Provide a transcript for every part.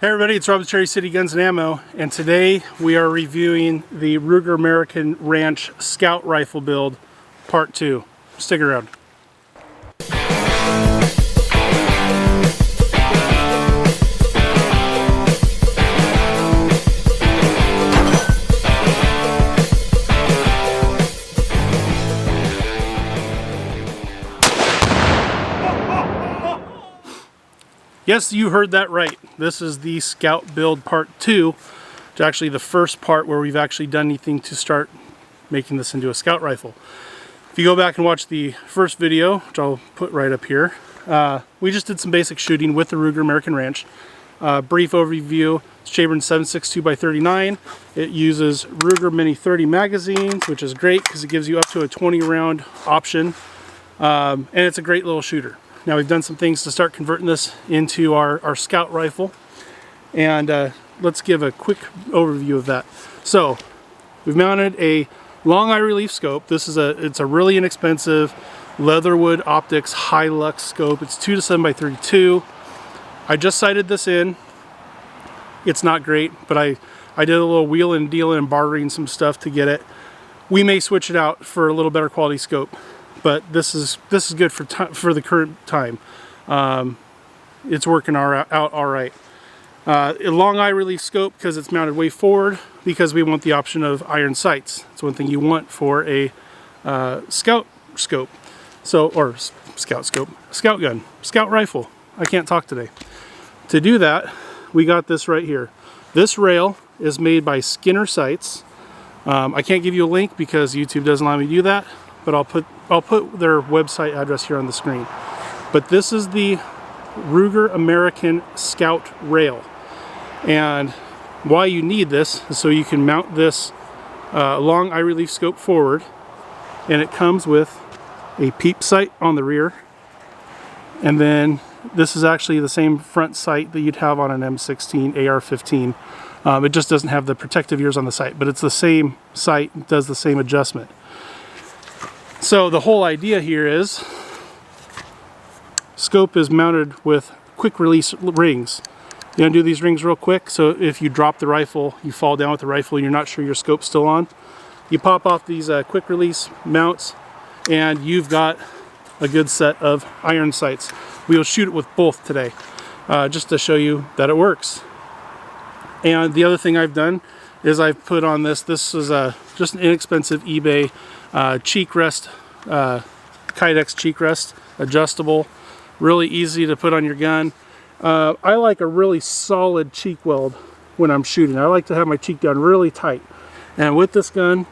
Hey everybody, it's Rob with Cherry City Guns and Ammo, and today we are reviewing the Ruger American Ranch Scout Rifle build, Part 2. Stick around. Yes, you heard that right. This is the Scout build Part 2. It's actually the first part where we've actually done anything to start making this into a Scout rifle. If you go back and watch the first video, which I'll put right up here, we just did some basic shooting with the Ruger American Ranch. Brief overview, it's chambered 7.62x39. It uses Ruger Mini 30 magazines, which is great because it gives you up to a 20 round option. And it's a great little shooter. Now we've done some things to start converting this into our Scout rifle, and let's give a quick overview of that. So we've mounted a long eye relief scope. It's a really inexpensive Leatherwood Optics Hilux scope. It's 2 to 7x32. I just sighted this in. It's not great, but I did a little wheeling and dealing and bartering some stuff to get it. We may switch it out for a little better quality scope, but this is good for the current time. It's working out all right. A long eye relief scope because it's mounted way forward, because we want the option of iron sights. It's one thing you want for a Scout scope, or Scout scope, Scout gun, Scout rifle. I can't talk today. To do that, we got this right here. This rail is made by Skinner Sights. I can't give you a link because YouTube doesn't allow me to do that, but I'll put their website address here on the screen. But this is the Ruger American Scout rail, and why you need this is so you can mount this long eye relief scope forward, and it comes with a peep sight on the rear, and then this is actually the same front sight that you'd have on an M16 AR-15. It just doesn't have the protective ears on the sight, but it's the same sight, it does the same adjustment. So the whole idea here is scope is mounted with quick release rings. You undo these rings real quick, so if you drop the rifle, you fall down with the rifle and you're not sure your scope's still on, you pop off these quick release mounts and you've got a good set of iron sights. We will shoot it with both today, just to show you that it works. And the other thing I've done is I've put on this is just an inexpensive eBay cheek rest, Kydex cheek rest, adjustable, really easy to put on your gun. I like a really solid cheek weld when I'm shooting. I like to have my cheek down really tight. And with this gun,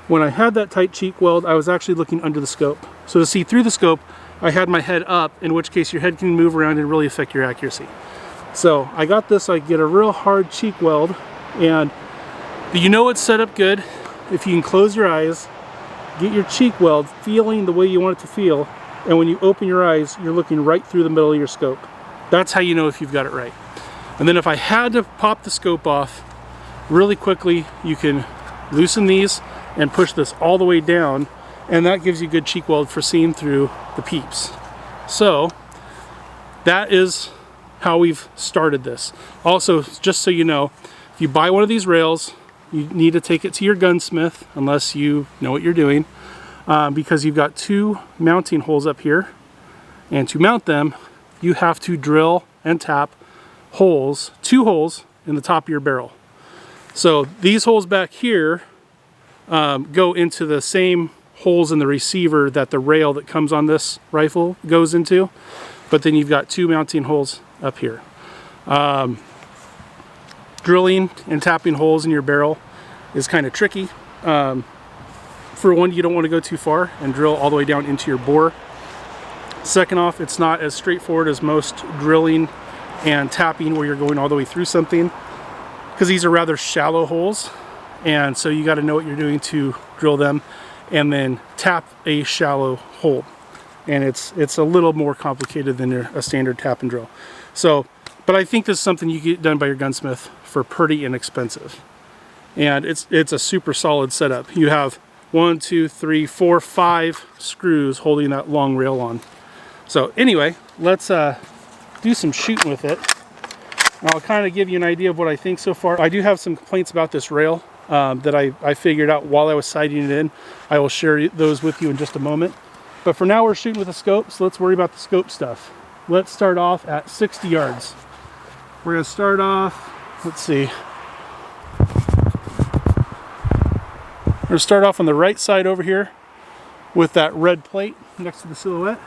when I had that tight cheek weld, I was actually looking under the scope. So to see through the scope, I had my head up, in which case your head can move around and really affect your accuracy. So I got this, I get a real hard cheek weld, and you know it's set up good if you can close your eyes, get your cheek weld feeling the way you want it to feel, and when you open your eyes, you're looking right through the middle of your scope. That's how you know if you've got it right. And then if I had to pop the scope off really quickly, you can loosen these and push this all the way down, and that gives you good cheek weld for seeing through the peeps. So that is how we've started this. Also, just so you know, if you buy one of these rails, you need to take it to your gunsmith, unless you know what you're doing, because you've got two mounting holes up here, and to mount them, you have to drill and tap holes, 2 holes in the top of your barrel. So these holes back here go into the same holes in the receiver that the rail that comes on this rifle goes into, but then you've got 2 mounting holes up here. Drilling and tapping holes in your barrel is kind of tricky. For one, you don't want to go too far and drill all the way down into your bore. Second off, it's not as straightforward as most drilling and tapping where you're going all the way through something, because these are rather shallow holes, and so you got to know what you're doing to drill them and then tap a shallow hole, and it's a little more complicated than a standard tap and drill. So, but I think this is something you get done by your gunsmith for pretty inexpensive, and it's a super solid setup. You have 1, 2, 3, 4, 5 screws holding that long rail on. So anyway, let's do some shooting with it. I'll kind of give you an idea of what I think so far. I do have some complaints about this rail that I figured out while I was sighting it in. I will share those with you in just a moment. But for now, we're shooting with a scope, so let's worry about the scope stuff. Let's start off at 60 yards. We're going to start off, let's see. We're going to start off on the right side over here with that red plate next to the silhouette.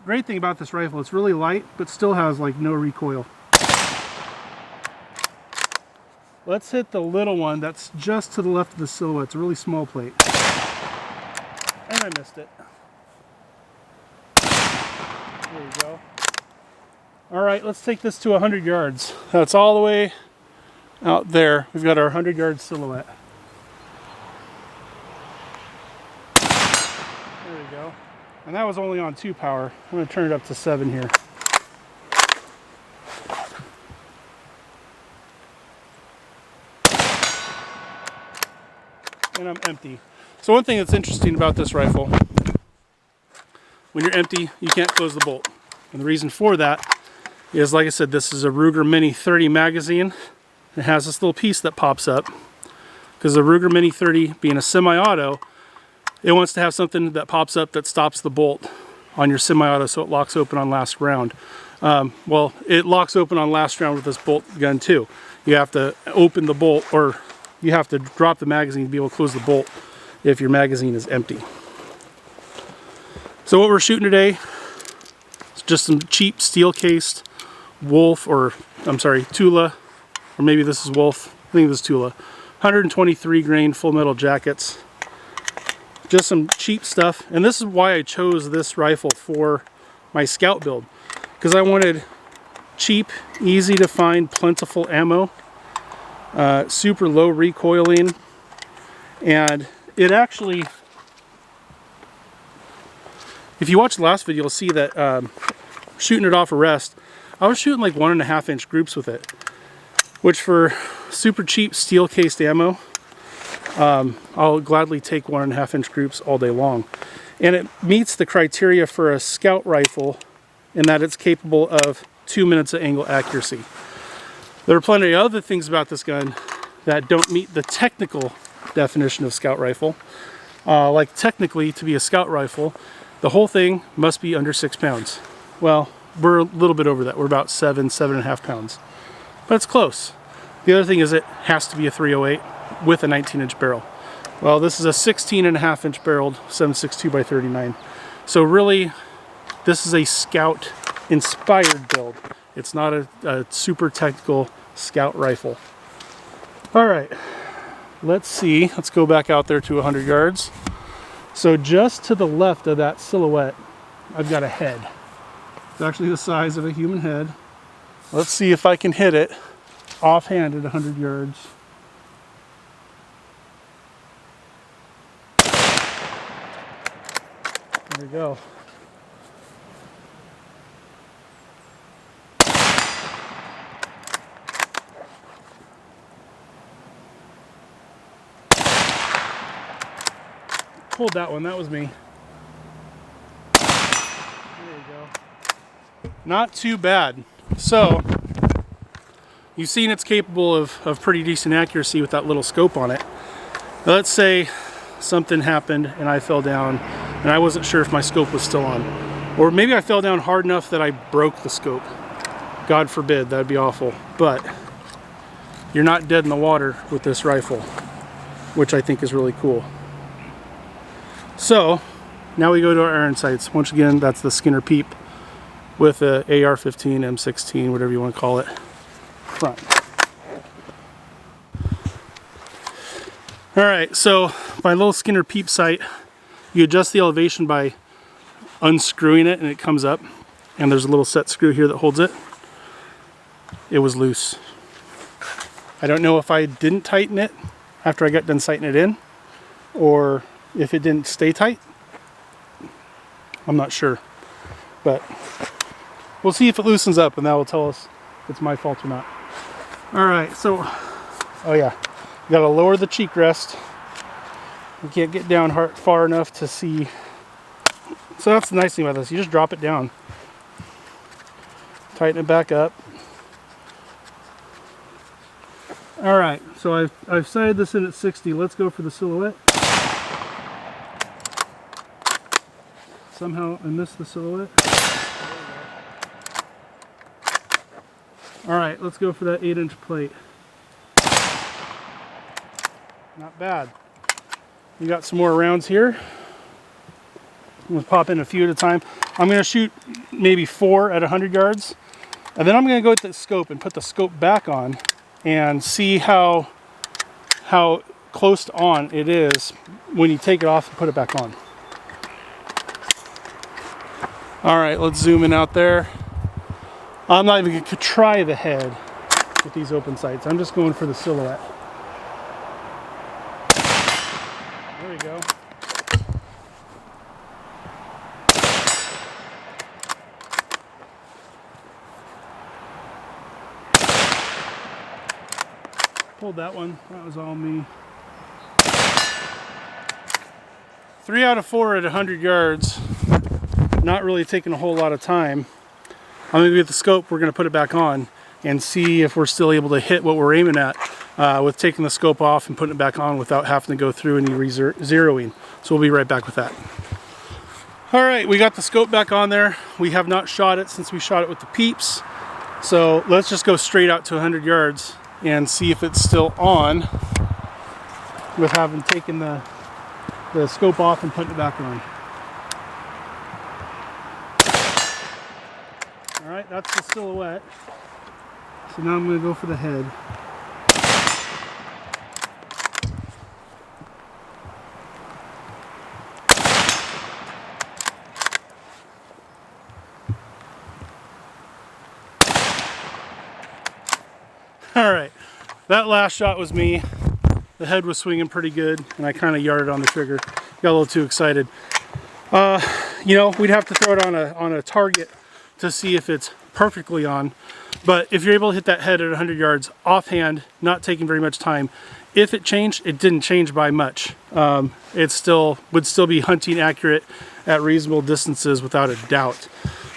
Great thing about this rifle, it's really light, but still has like no recoil. Let's hit the little one that's just to the left of the silhouette. It's a really small plate. And I missed it. There we go. All right, let's take this to 100 yards. That's all the way out there. We've got our 100-yard silhouette. There we go. And that was only on 2 power. I'm going to turn it up to 7 here. And I'm empty. So one thing that's interesting about this rifle, when you're empty, you can't close the bolt. And the reason for that is, like I said, this is a Ruger Mini 30 magazine. It has this little piece that pops up. Because the Ruger Mini 30 being a semi-auto, it wants to have something that pops up that stops the bolt on your semi-auto so it locks open on last round. Well, it locks open on last round with this bolt gun too. You have to open the bolt, or you have to drop the magazine to be able to close the bolt if your magazine is empty. So what we're shooting today is just some cheap steel-cased Wolf, or I'm sorry, Tula, or maybe this is Wolf, I think this is Tula. 123 grain full metal jackets. Just some cheap stuff, and this is why I chose this rifle for my scout build, because I wanted cheap, easy to find, plentiful ammo, super low recoiling, and it actually, if you watch the last video, you'll see that shooting it off a rest, I was shooting like 1.5 inch groups with it, which for super cheap steel cased ammo, I'll gladly take 1.5 inch groups all day long. And it meets the criteria for a scout rifle in that it's capable of 2 minutes of angle accuracy. There are plenty of other things about this gun that don't meet the technical definition of scout rifle. Like technically, to be a scout rifle, the whole thing must be under 6 pounds. Well, we're a little bit over that. We're about 7.5 pounds. But it's close. The other thing is it has to be a 308 with a 19-inch barrel. Well, this is a 16.5-inch barreled 7.62 by 39. So really, this is a scout inspired build. It's not a super technical scout rifle. All right, let's see. Let's go back out there to 100 yards. So just to the left of that silhouette, I've got a head. It's actually the size of a human head. Let's see if I can hit it offhand at 100 yards. There we go. Pulled that one, that was me. There you go. Not too bad. So, you've seen it's capable of pretty decent accuracy with that little scope on it. Now, let's say something happened and I fell down and I wasn't sure if my scope was still on. Or maybe I fell down hard enough that I broke the scope. God forbid, that'd be awful. But you're not dead in the water with this rifle, which I think is really cool. So now we go to our iron sights. Once again, that's the Skinner Peep with a AR-15, M16, whatever you want to call it, front. All right, so my little Skinner Peep sight, you adjust the elevation by unscrewing it and it comes up, and there's a little set screw here that holds it. It was loose. I don't know if I didn't tighten it after I got done sighting it in, or if it didn't stay tight. I'm not sure, but we'll see if it loosens up and that will tell us if it's my fault or not. All right, so, oh yeah, you gotta lower the cheek rest. You can't get down far enough to see. So that's the nice thing about this, you just drop it down Tighten it back up. All right, so I've sighted this in at 60. Let's go for the silhouette. Somehow I missed the silhouette. All right, let's go for that 8-inch plate. Not bad. We got some more rounds here. I'm gonna pop in a few at a time. I'm gonna shoot maybe 4 at 100 yards. And then I'm gonna go with the scope and put the scope back on and see how close to on it is when you take it off and put it back on. All right, let's zoom in out there. I'm not even gonna try the head with these open sights. I'm just going for the silhouette. There we go. Pulled that one. That was all me. 3 out of 4 at 100 yards. Not really taking a whole lot of time. I'm going to get the scope. We're going to put it back on and see if we're still able to hit what we're aiming at with taking the scope off and putting it back on without having to go through any zeroing. So we'll be right back with that. All right, we got the scope back on there. We have not shot it since we shot it with the peeps. So let's just go straight out to 100 yards and see if it's still on with having taken the scope off and putting it back on. All right, that's the silhouette. So now I'm going to go for the head. All right, that last shot was me. The head was swinging pretty good, and I kind of yarded on the trigger. Got a little too excited. You know, we'd have to throw it on a target to see if it's perfectly on. But if you're able to hit that head at 100 yards offhand, not taking very much time, if it changed, it didn't change by much. It would still be hunting accurate at reasonable distances without a doubt.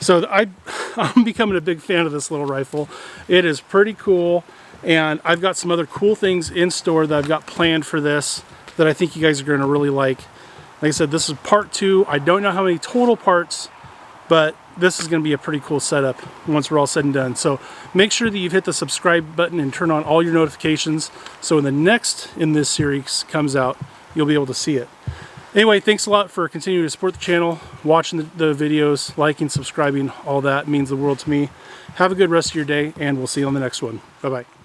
So I'm becoming a big fan of this little rifle. It is pretty cool, and I've got some other cool things in store that I've got planned for this that I think you guys are going to really like. Like I said, this is part 2. I don't know how many total parts, but this is going to be a pretty cool setup once we're all said and done. So make sure that you've hit the subscribe button and turn on all your notifications so when the next in this series comes out, you'll be able to see it. Anyway, thanks a lot for continuing to support the channel, watching the videos, liking, subscribing. All that means the world to me. Have a good rest of your day, and we'll see you on the next one. Bye-bye.